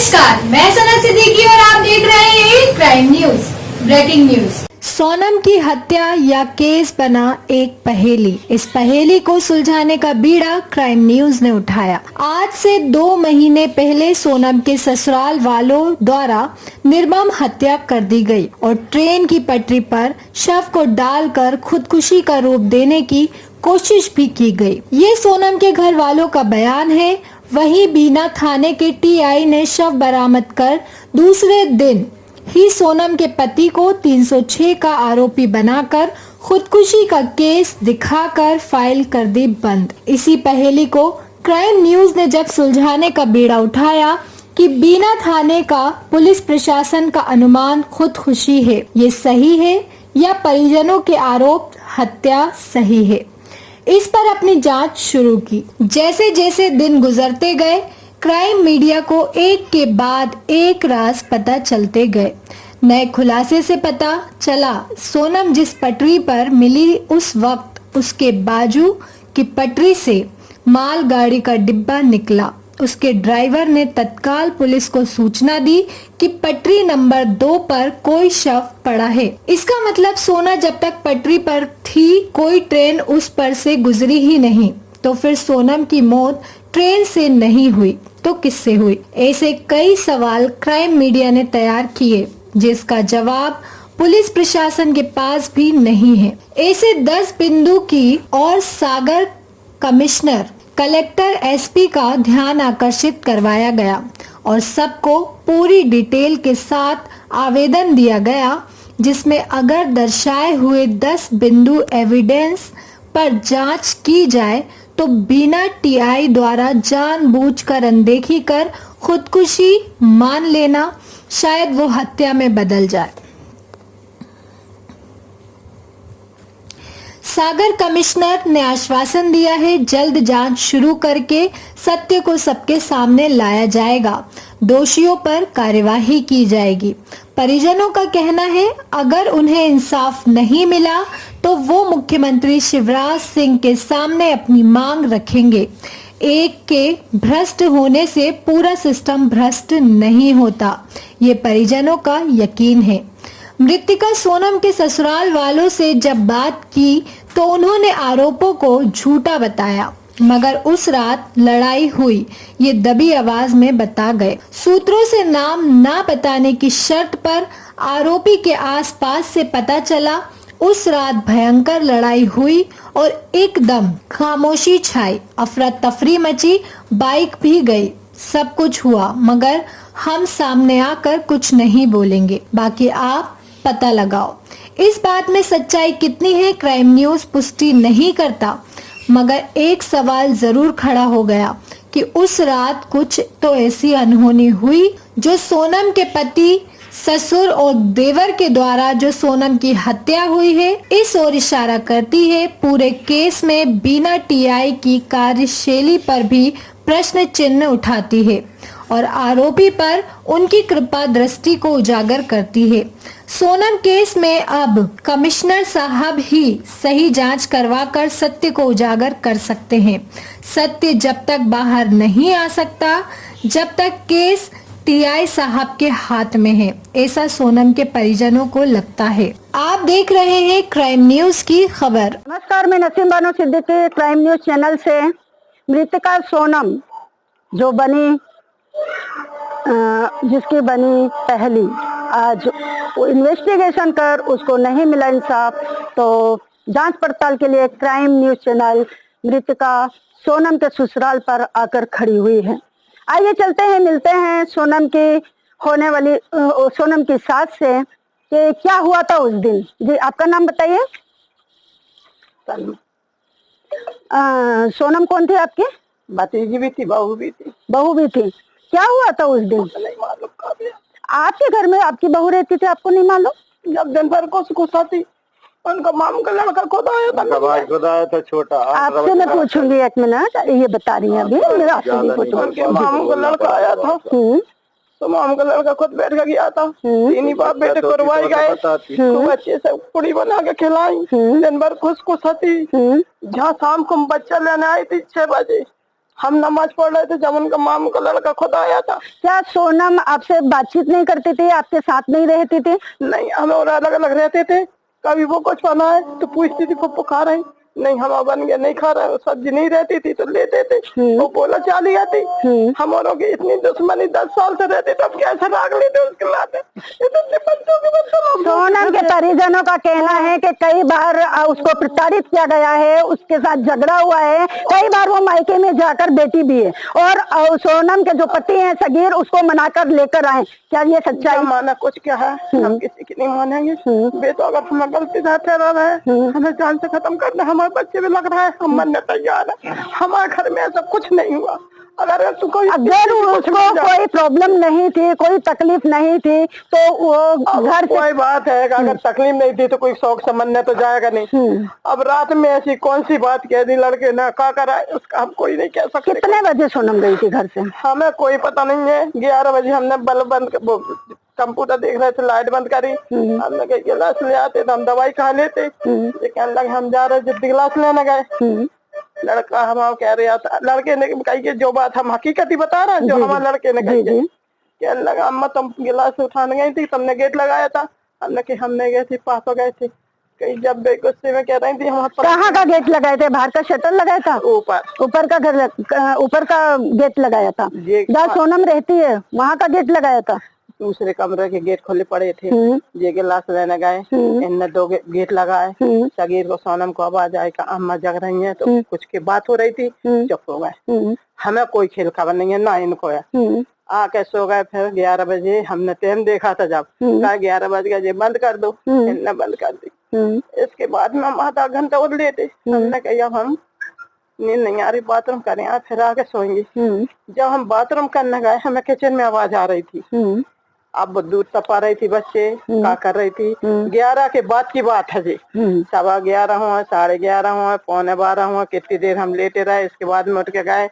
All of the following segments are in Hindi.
नमस्कार, मैं सना सिद्दीकी और आप देख रहे हैं crime news. Breaking news. Sonam की हत्या या केस बना एक पहेली। इस पहेली को सुलझाने का बीड़ा क्राइम न्यूज ने उठाया। आज से 2 महीने पहले सोनम के ससुराल वालों द्वारा निर्मम हत्या कर दी गई और ट्रेन की पटरी पर शव को डालकर खुदकुशी का रूप देने की कोशिश भी की गई। ये सोनम के घर वालों का बयान है। वहीं बीना थाने के टीआई ने शव बरामद कर दूसरे दिन ही सोनम के पति को 306 का आरोपी बनाकर खुदकुशी का केस दिखाकर फाइल कर दी बंद। इसी पहेली को क्राइम न्यूज ने जब सुलझाने का बीड़ा उठाया कि बीना थाने का पुलिस प्रशासन का अनुमान खुदकुशी है, ये सही है या परिजनों के आरोप हत्या सही है, इस पर अपनी जांच शुरू की। जैसे जैसे दिन गुजरते गए क्राइम मीडिया को एक के बाद एक राज पता चलते गए। नए खुलासे से पता चला सोनम जिस पटरी पर मिली उस वक्त उसके बाजू की पटरी से मालगाड़ी का डिब्बा निकला। उसके ड्राइवर ने तत्काल पुलिस को सूचना दी कि पटरी नंबर 2 पर कोई शव पड़ा है। इसका मतलब सोना जब तक पटरी पर थी कोई ट्रेन उस पर से गुजरी ही नहीं। तो फिर सोनम की मौत ट्रेन से नहीं हुई तो किससे हुई? ऐसे कई सवाल क्राइम मीडिया ने तैयार किए जिसका जवाब पुलिस प्रशासन के पास भी नहीं है। ऐसे 10 बिंदु की और सागर कमिश्नर, कलेक्टर, एसपी का ध्यान आकर्षित करवाया गया और सबको पूरी डिटेल के साथ आवेदन दिया गया जिसमें अगर दर्शाए हुए 10 बिंदु एविडेंस पर जांच की जाए तो बिना टीआई द्वारा जानबूझकर अनदेखी कर खुदकुशी मान लेना शायद वो हत्या में बदल जाए। सागर कमिश्नर ने आश्वासन दिया है जल्द जांच शुरू करके सत्य को सबके सामने लाया जाएगा, दोषियों पर कार्यवाही की जाएगी। परिजनों का कहना है अगर उन्हें इंसाफ नहीं मिला तो वो मुख्यमंत्री शिवराज सिंह के सामने अपनी मांग रखेंगे। एक के भ्रष्ट होने से पूरा सिस्टम भ्रष्ट नहीं होता, ये परिजनों का यकीन है। मृतका सोनम के ससुराल वालों से जब बात की तो उन्होंने आरोपों को झूठा बताया, मगर उस रात लड़ाई हुई ये दबी आवाज में बता गए। सूत्रों से नाम ना बताने की शर्त पर आरोपी के आसपास से पता चला उस रात भयंकर लड़ाई हुई और एकदम खामोशी छाई, अफरा तफरी मची, बाइक भी गई, सब कुछ हुआ, मगर हम सामने आकर कुछ नहीं बोलेंगे, बाकी आप पता लगाओ। इस बात में सच्चाई कितनी है क्राइम न्यूज पुष्टि नहीं करता, मगर एक सवाल जरूर खड़ा हो गया कि उस रात कुछ तो ऐसी अनहोनी हुई जो सोनम के पति, ससुर और देवर के द्वारा जो सोनम की हत्या हुई है इस ओर इशारा करती है। पूरे केस में बिना टीआई की कार्यशैली पर भी प्रश्न चिन्ह उठाती है और आरोपी पर उनकी कृपा दृष्टि को उजागर करती है। सोनम केस में अब कमिश्नर साहब ही सही जांच करवाकर सत्य को उजागर कर सकते हैं। सत्य जब तक बाहर नहीं आ सकता जब तक केस टीआई साहब के हाथ में है, ऐसा सोनम के परिजनों को लगता है। आप देख रहे हैं क्राइम न्यूज की खबर। नमस्कार, मैं Naseem Bano Siddiqui crime news channel से। मृतका सोनम जो बनी जिसकी बनी पहली, आज वो इन्वेस्टिगेशन कर उसको नहीं मिला इंसाफ, तो जांच पड़ताल के लिए क्राइम न्यूज चैनल मृतका सोनम के ससुराल पर आकर खड़ी हुई है। आइए चलते हैं, मिलते हैं सोनम की होने वाली सोनम की सास से कि क्या हुआ था उस दिन। जी, आपका नाम बताइए। सोनम कौन थी आपकी? भतीजी भी थी, बहू भी थी। बहू भी थी। क्या हुआ था उस दिन? नहीं मालूम। आपके घर में आपकी बहू रहती थी, आपको नहीं मालूम? जब दिन भर को गुस्सा थी, उनका मामू का लड़का खुद आया था। भाई खुद आया था छोटा। आपसे मैं पूछूंगी, एक मिनट, ये बता रही है अभी, मेरा आपसे भी उनके मामू का लड़का आया था तो मामू का लड़का खुद बैठ के गया था। तीन बाप बेटे करवाई गए, तो बच्चे से पूड़ी बना के खिलाई। दिन भर खुश थी। जहाँ शाम को बच्चा लेने आई थी 6 बजे, हम नमाज पढ़ रहे थे जब उनका मामू का लड़का खुद आया था। क्या सोनम आपसे बातचीत नहीं करती थी, आपके साथ नहीं रहती थी? नहीं, हम और अलग अलग रहते थे। कभी वो कुछ बना है तो पूछती थी पप्पू खा रहे हैं, नहीं हम बन गया नहीं खा रहा है। सब्जी नहीं रहती थी तो लेते थे, वो बोला चली आती। हमारों की इतनी दुश्मनी 10 साल से रहती, तब कैसे राग लेते उसके लाते। सोनम के परिजनों का कहना है कि कई बार उसको प्रताड़ित किया गया है, उसके साथ झगड़ा हुआ है, कई बार वो मायके में जाकर बेटी भी है, और सोनम के जो पति हैं सगीर उसको मनाकर लेकर आए। क्या ये सच्चाई? माना कुछ क्या है, हम किसी की नहीं मानेंगे। बेटा अगर हमें गलती से ठहरा रहा है, हमें जान से खत्म करना, हमारे बच्चे भी लग रहा है, हम मरने तैयार है। हमारे घर में ऐसा कुछ नहीं हुआ। अगर उसको कोई प्रॉब्लम नहीं थी, कोई तकलीफ नहीं थी, तो वो घर से कोई बात है कि अगर तकलीफ नहीं थी तो कोई शौक से मरने तो जाएगा नहीं। अब रात में ऐसी कौन सी बात कह दी लड़के ने, क्या करा उसका हम कोई नहीं कह सकते। कितने बजे सोनम गई थी घर से? हमें कोई पता नहीं है। 11 बजे हमने बल्ब बंद, कंप्यूटर देख रहे थे, लाइट बंद करी। हमने कहा गिलास ले आते तो हम दवाई खा लेते। कहने लगे हम जा रहे जिद गिलास लेने गए। लड़का हम कह रहा था, लड़के ने कही कि जो बात हम हकीकत ही बता रहे हैं, जो हमारे लड़के ने कही। कहने लगा अम्मा तुम गिलास उठाने गई थी, तुमने गेट लगाया था। हमने कहा हम नहीं गए थे, पापा गए थे। कहीं जब गुस्से में कह रही थी हम कहाँ का गेट लगाए थे? बाहर का शटर लगाया था? ऊपर का घर, ऊपर का गेट लगाया था जहाँ सोनम रहती है, वहाँ का गेट लगाया था। दूसरे कमरे के गेट खुले पड़े थे। ये गिलास लेने गए, इनने 2 गेट लगाए। सगीर को सोनम को आवाज आई कि अम्मा जग रही है, तो कुछ की बात हो रही थी, चुप हो गए। हमें कोई खेल खबर नहीं है ना इनको है। आके सो गए। फिर 11 बजे हमने टाइम देखा था, जब कहा 11 बज गए बंद कर दो, इनने बंद कर दी। इसके बाद में हम आधा घंटा और लेते। हमने कहा हम नींद नहीं आ रही, बाथरूम करें, फिर आके सोएंगे। जब हम बाथरूम करने गए, हमें किचन में आवाज आ रही थी। अब दूध तपा रही थी, बच्चे क्या कर रही थी। 11 के बाद की बात है जी। 11:15 हुआ, 11:30 हुआ, 11:45 हुआ, कितनी देर हम लेटे रहे। इसके बाद में उठ के गए।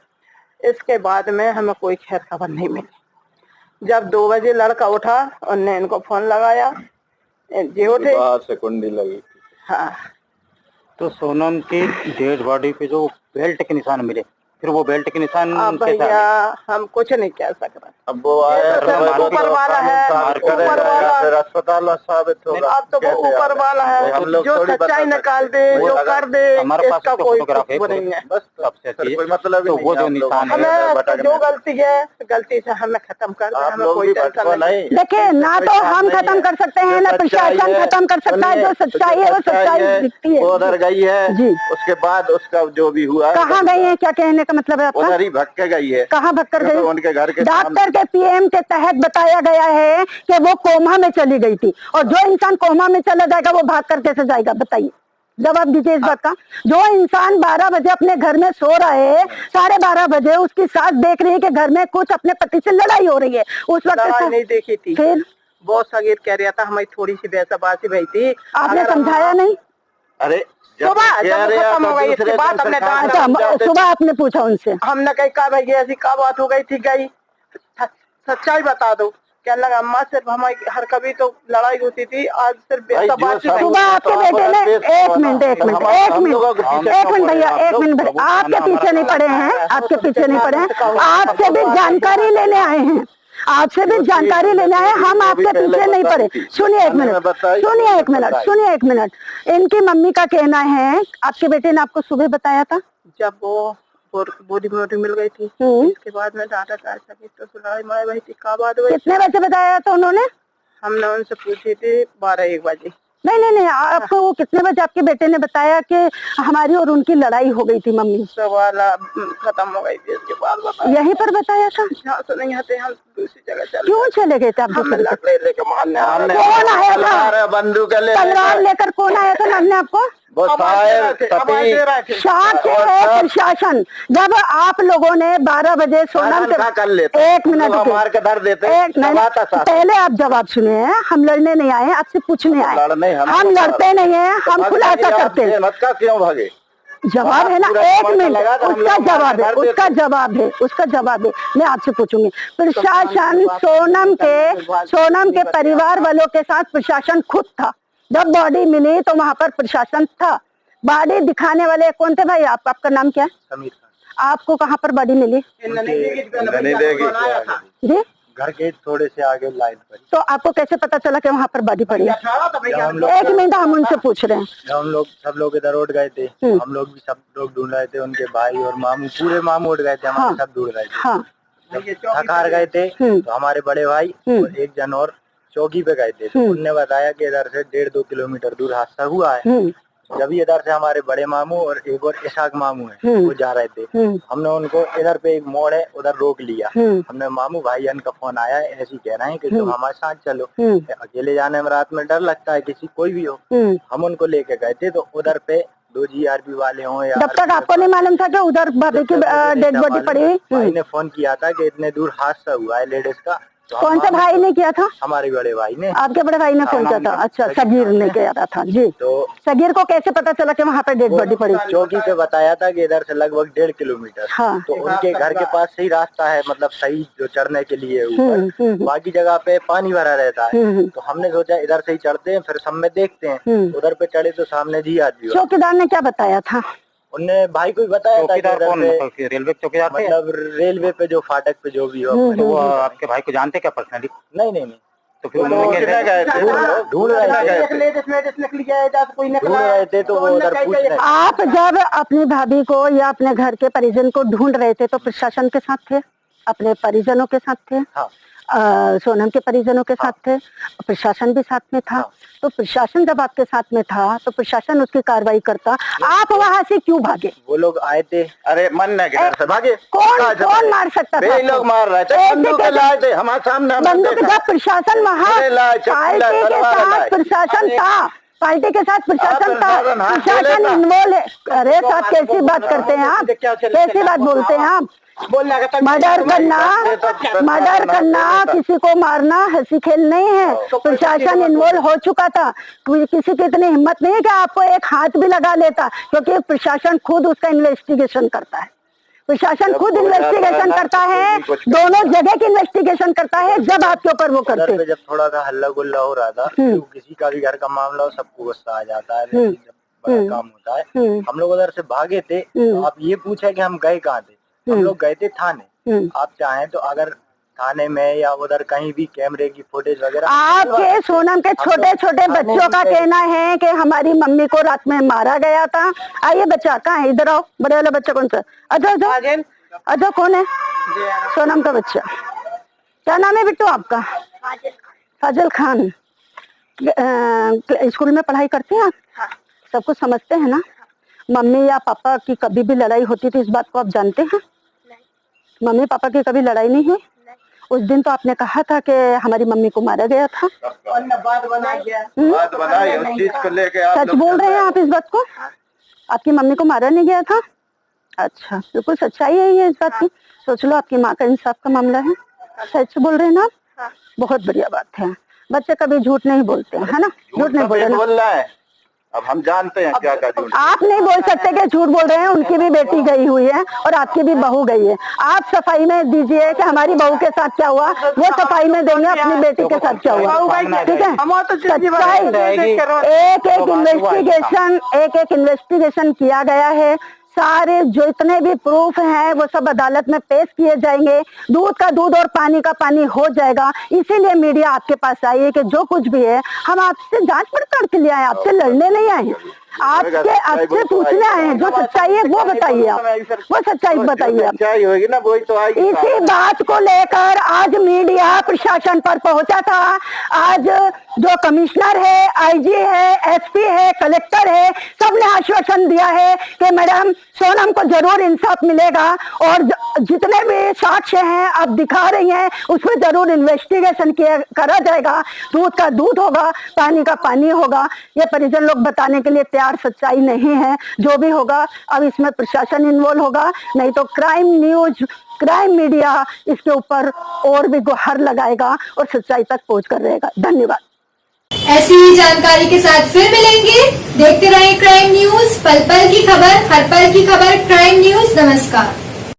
इसके बाद में हमें कोई खैर खबर नहीं मिली। जब 2 बजे लड़का उठा, उनने इनको फोन लगाया, ये उठे, से कुंडी लगी। हाँ, तो सोनम की डेड बॉडी पे जो बेल्ट के निशान मिले, फिर वो बेल्ट के निशान भैया हम कुछ नहीं कह सक रहे। अब वो आया ऊपर वाला है, ऊपर वाला फिर अस्पताल साबित होगा। अब तो वो ऊपर वाला है, जो सच्चाई निकाल दे, जो कर दे, इसका कोई नहीं है। बस सबसे कोई मतलब तो वो जो निशान हमें जो गलती है, गलती से हमें खत्म कर दे, हमें कोई टेंशन नहीं। देखिए, ना तो हम खत्म कर सकते हैं, ना प्रशासन खत्म कर सकता है। जो सच्चाई है वो सच्चाई दिखती है। वो उधर गई है जी, उसके बाद उसका जो भी हुआ। कहाँ गई है, क्या कहने का मतलब है आपका? उधर ही भग के गई है। कहाँ भग कर गई? उनके घर के डॉक्टर के पीएम के तहत बताया गया है कि वो कोमा में चली गई थी, और जो इंसान कोमा में चला जाएगा वो भाग कर कैसे जाएगा? बताइए, जवाब दीजिए इस बात का। जो इंसान 12 बजे अपने घर में सो रहा है, 12:30 बजे उसकी सास देख रही है कि घर में कुछ अपने पति से लड़ाई हो रही है, उस वक्त नहीं देखी थी। फिर बहुत सगीर कह रहा था हमारी थोड़ी सी वैसाबासी भई थी, आपने समझाया नहीं? अरे सुबह जब खत्म हो गई इसके बाद हमने सुबह आपने पूछा उनसे? हमने कहा भाई ऐसी क्या बात हो गई थी, गई सच्चाई बता दो। क्या लगा अम्मा सिर्फ हमारी हर कभी तो लड़ाई होती थी, आज सिर्फ सुबह आपके बेटे ने एक मिनट भैया, एक मिनट, आपके पीछे नहीं पड़े हैं, आपके पीछे नहीं पड़े हैं, आपसे भी जानकारी लेने आए हैं, आपसे भी जानकारी लेने आए, हम आपके पीछे नहीं पड़े। सुनिए एक मिनट। इनकी मम्मी का कहना है आपके बेटे ने आपको सुबह बताया था, जब वो बॉडी मिल गई थी, इसके बाद में डाटा तो लड़ाई मारी भाई थी। का बात हुई? कितने बजे बताया था उन्होंने? हमने उनसे पूछी थी 12-1 बजे। नहीं, आपको वो कितने बजे आपके बेटे ने बताया कि हमारी और उनकी लड़ाई हो गई थी? मम्मी सवाल खत्म हो गई थी, इसके बाद बताया। यहीं पर बताया था? यहाँ तो नहीं आते, हम दूसरी जगह चले। क्यों चले गए थे आप? लेके मारने कौन आया था? बंदूक तलवार लेकर कौन आया था मारने आपको? प्रशासन। जब आप लोगों ने 12 बजे सोनम के, एक मिनट, पहले आप जवाब सुनिए। हम लड़ने नहीं आए, आपसे पूछने आए। हम लड़ते नहीं है, हम खुलासा करते हैं। क्यों भागे? जवाब है ना, 1 मिनट, उसका जवाब है। मैं आपसे पूछूंगी, प्रशासन सोनम के परिवार वालों के साथ प्रशासन खुद था। जब बॉडी मिली तो वहाँ पर प्रशासन था। बॉडी दिखाने वाले कौन थे भाई? आपका नाम क्या है? आपको कहाँ पर बॉडी मिली नहीं देगी जी? घर के थोड़े से आगे लाइन पर। तो आपको कैसे पता चला कि वहाँ पर बॉडी पड़ी है? हम लोग एक मिनट, हम उनसे पूछ रहे हैं। सब लोग इधर उठ गए थे, हम लोग भी सब लोग ढूंढ रहे थे, उनके भाई और मामू, पूरे मामू उठ गए थे, हमारे सब ढूंढ रहे थे। हाँ, जब थक हार गए थे तो हमारे बड़े भाई और एक जन और चौकी पे गए थे, तो उनने बताया कि इधर से 1.5-2 किलोमीटर दूर हादसा हुआ है। जब इधर से हमारे बड़े मामू और एक और इसाक मामू है वो जा रहे थे, हमने उनको इधर पे एक मोड़ है उधर रोक लिया। हमने मामू भाईजान का फोन आया, ऐसे कह रहे हैं कि तुम हमारे साथ चलो, अकेले जाने में रात में डर लगता है, किसी कोई भी हो। हम उनको लेके गए थे, तो उधर पे 2 GRP वाले हों या जब तक आपको नहीं मालूम था कि उधर भाभी की डेड बॉडी पड़ी हुई? भाई ने फोन किया था कि इतने दूर हादसा हुआ है लेडीज का। तो कौन सा भाई ने किया था? हमारे बड़े भाई ने। आपके बड़े भाई ने फोन किया था? अच्छा, सगीर ने किया था जी। तो सगीर को कैसे पता चला कि वहाँ पे डेड बॉडी पड़ी? चौकी पे बताया था कि इधर से लगभग 1.5 किलोमीटर। हाँ। तो उनके घर के पास सही रास्ता है, मतलब सही जो चढ़ने के लिए ऊपर, बाकी जगह पे पानी भरा रहता है। तो हमने सोचा इधर से ही चढ़ते हैं, फिर सब में देखते हैं। उधर पे चढ़े तो सामने जी आदमी। चौकीदार ने क्या बताया था? उनने भाई को ही बताया था। रेलवे चौकीदार थे? मतलब रेलवे पे जो फाटक पे जो भी हो। तो वो आपके भाई को जानते क्या पर्सनली? नहीं। तो फिर उन्होंने गए थे, ढूंढ रहे थे तो वो उधर पूछ रहे। आप जब अपनी भाभी को या अपने घर के परिजन को ढूंढ रहे थे तो प्रशासन के साथ थे, अपने परिजनों के साथ थे? हाँ। सोनम के परिजनों के साथ थे, प्रशासन भी साथ में था। हाँ। तो प्रशासन जब आपके साथ में था तो प्रशासन उसकी कार्रवाई करता, आप वहाँ से क्यों भागे? वो लोग आए थे। अरे मन न घर से भागे। कौन मार सकता था? लोग मार रहे थे, बंदूक लाए थे हमारे सामने। बंदूक जब प्रशासन वहाँ पार्टी के साथ प्रशासन था, पार्टी के साथ प्रशासन था, प्रशासन इन्वॉल्व है। अरे साहब कैसी बात करते हैं आप, कैसी बात बोलते हैं आप? मर्डर करना, किसी को मारना हंसी खेल नहीं है। प्रशासन इन्वॉल्व हो चुका था, किसी की इतनी हिम्मत नहीं है कि आपको एक हाथ भी लगा लेता, क्योंकि प्रशासन खुद उसका इन्वेस्टिगेशन करता है। प्रशासन खुद इन्वेस्टिगेशन करता है, दोनों जगह की इन्वेस्टिगेशन करता है। जब आपके ऊपर वो करते हैं, जब थोड़ा सा हल्ला गुल्ला हो रहा था, तो किसी का भी घर का मामला हो सबको गुस्सा आ जाता है, जब बड़ा काम होता है। हम लोग उधर से भागे थे। तो आप ये पूछे कि हम गए कहाँ थे? हम लोग गए थे थाने। आप चाहें तो अगर थाने में या उधर कहीं भी कैमरे की फुटेज वगैरह। आपके सोनम के छोटे छोटे बच्चों का कहना है कि हमारी मम्मी को रात में मारा गया था। आइए बच्चा, कहाँ है? इधर आओ। बड़े वाला बच्चा कौन सा? अजय कौन है? सोनम का बच्चा। क्या नाम है बिट्टू आपका? फाजिल खान। स्कूल में पढ़ाई करते हैं आप? सब कुछ समझते हैं ना? मम्मी या पापा की कभी भी लड़ाई होती थी, इस बात को आप जानते हैं? मम्मी पापा की कभी लड़ाई नहीं हुई? उस दिन तो आपने कहा था कि हमारी मम्मी को मारा गया था। बात बनाई उस चीज को लेके। सच बोल रहे हैं आप इस बात को? आपकी मम्मी को मारा नहीं गया था? अच्छा, बिल्कुल सच्चाई है ये इस बात की। सोच लो, आपकी माँ का इंसाफ का मामला है। सच बोल रहे हैं ना? बहुत बढ़िया बात है। बच्चे कभी झूठ नहीं बोलते हैं, है ना? झूठ नहीं बोल रहे हैं। अब हम जानते हैं क्या क्या झूठ। आप नहीं बोल सकते कि झूठ बोल रहे हैं। उनकी भी बेटी गई हुई है और आपकी भी बहू गई है। आप सफाई में दीजिए कि हमारी बहू के साथ क्या हुआ, वो सफाई में देंगे अपनी बेटी के साथ क्या हुआ। ठीक है? सच्चाई, एक इन्वेस्टिगेशन किया गया है। सारे जो इतने भी प्रूफ हैं वो सब अदालत में पेश किए जाएंगे। दूध का दूध और पानी का पानी हो जाएगा। इसीलिए मीडिया आपके पास आई है कि जो कुछ भी है हम आपसे जांच पड़ताल के लिए आए, आपसे लड़ने नहीं आए, आपसे पूछने आए हैं। जो सच्चाई है वो बताइए आप, वो सच्चाई बताइए आप। सच्चाई होगी ना, वही तो आएगी। इसी बात को लेकर आज मीडिया प्रशासन पर पहुंचा था। आज जो कमिश्नर है, आईजी है, एसपी है, कलेक्टर है, सबने आश्वासन दिया है कि मैडम सोनम को जरूर इंसाफ मिलेगा और जितने भी साक्ष्य हैं आप दिखा रही हैं उसमें जरूर इन्वेस्टिगेशन करा जाएगा। दूध का दूध होगा, पानी का पानी होगा। ये परिजन लोग बताने के लिए तैयार, सच्चाई नहीं है। जो भी होगा अब इसमें प्रशासन इन्वॉल्व होगा, नहीं तो क्राइम न्यूज, क्राइम मीडिया इसके ऊपर और भी गुहार लगाएगा और सच्चाई तक पहुंच कर रहेगा। धन्यवाद। ऐसी ही जानकारी के साथ फिर मिलेंगे। देखते रहें क्राइम न्यूज, पल पल की खबर, हर पल की खबर। क्राइम न्यूज, नमस्कार।